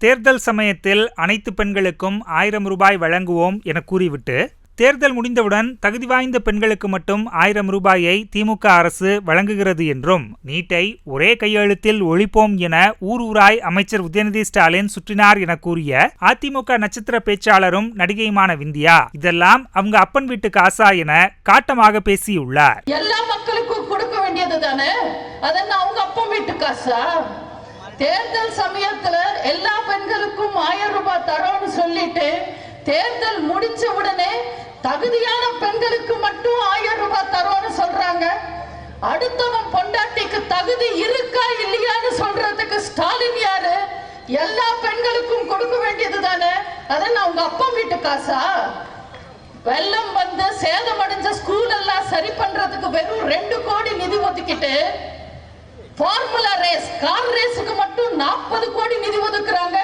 தேர்தல் சமயத்தில் அனைத்து பெண்களுக்கும் 1000 ரூபாய் வழங்குவோம் என கூறிவிட்டு தேர்தல் முடிந்தவுடன் தகுதி வாய்ந்த பெண்களுக்கு மட்டும் 1000 ரூபாயை திமுக அரசு வழங்குகிறது என்றும் நீட்டை ஒரே கையெழுத்தில் ஒழிப்போம் என ஊராய் அமைச்சர் உதயநிதி ஸ்டாலின் சுற்றினார் என கூறிய அதிமுக நட்சத்திர பேச்சாளரும் நடிகையுமான விந்தியா இதெல்லாம் அவங்க அப்பன் வீட்டு காசா என காட்டமாக பேசியுள்ளார். எல்லா மக்களுக்கும் கொடுக்க வேண்டியது தானே, அதென்ன அவங்க அப்பன் வீட்டு காசா? தேர்தல் சமயத்துல எல்லா பெண்களுக்கும் 1000 ரூபாய் தரோன்னு சொல்லிட்டு தேர்தல் முடிச்ச உடனே தகுதியான பெண்களுக்கு மட்டும் 1000 ரூபாய் தரோன்னு சொல்றாங்க. அடுத்தவன் பொண்டாட்டிக்கு தகுதி இருக்கா இல்லையான்னு சொல்றதுக்கு ஸ்டாலின் யாரு? எல்லா பெண்களுக்கும் கொடுக்க வேண்டியது தானே, அதெல்லாம் அவங்க அப்பா வீட்டு காசா? வெள்ளம் வந்து சேதமடைஞ்ச ஸ்கூல் எல்லாம் சரி பண்றதுக்கு வெறும் 2 கோடி நிதி ஒதுக்கிட்டு ஃபார்முலா ரேஸ் கார் ரேஸுக்கு மட்டும் 40 கோடி நிதி ஒதுக்குறாங்க.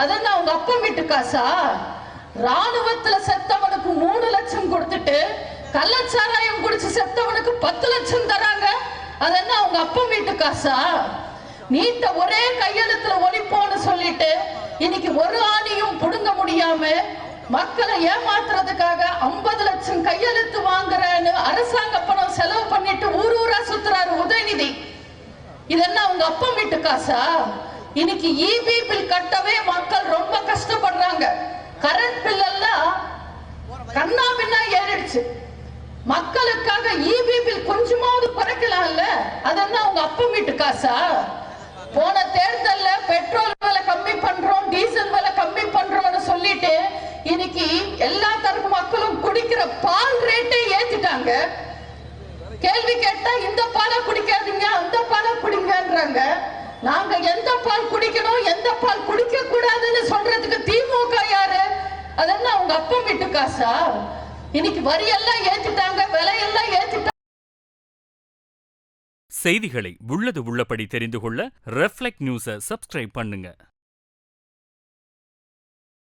அதெல்லாம் அவங்க அப்பா வீட்டு காசா? ராணுவத்துல செத்தவனுக்கு 3 லட்சம் கொடுத்துட்டு கள்ளச்சாராயம் குடிச்சு செத்தவனுக்கு 10 லட்சம் தராங்க. அதெல்லாம் அவங்க அப்பா வீட்டு காசா? நீட்ட ஒரே கையெழுத்துல ஒழிப்போன்னு சொல்லிட்டு இன்னைக்கு ஒரு ஆணியும் புடுங்க முடியாம மக்களை ஏமாத்துறதுக்காக 50 லட்சம் கையெழுத்து வாங்குறேன்னு அரசாங்க பணம் செலவு பண்ணிட்டு ஊரா சுத்துறாரு உதயநிதி. இதெல்லாம் அவங்க அப்பா வீட்டு காசா? இன்னைக்கு இபி பில் கட்டவே மக்கள் ரொம்ப கஷ்டப்படுறாங்க. கரண்ட் பில் எல்லாம் கண்ணா பின்னா ஏறிடுச்சு. மக்களுக்காக இபி பில் கொஞ்சமாவது குறைக்கலாம்ல, அதெல்லாம் அவங்க அப்பா வீட்டு காசா? போன தேர்தல்ல பெட்ரோல் விலை கம்மி பண்றோம், டீசல் விலை கம்மி பண்றோம்னு சொல்லிட்டு இன்னைக்கு எல்லா தரப்பு மக்களும் குடிக்கிற பால் ரேட்டை ஏத்திட்டாங்க. கேள்வி கேட்டா இந்த பாலை குடிக்காதீங்க அந்த பாலை குடிங்கன்றாங்க. நாங்க எந்த பால் குடிக்கணும் எந்த பால் குடிக்க கூடாதுன்னு சொல்றதுக்கு திமுக யாரு? அதெல்லாம் அவங்க அப்பா வீட்டு காசா? இன்னைக்கு வரியெல்லாம் ஏத்திட்டாங்க, விலையெல்லாம் ஏத்திட்டாங்க. செய்திகளை உள்ளது உள்ளபடி தெரிந்து கொள்ள ரெஃப்ளெக்ட் நியூஸை சப்ஸ்கிரைப் பண்ணுங்க.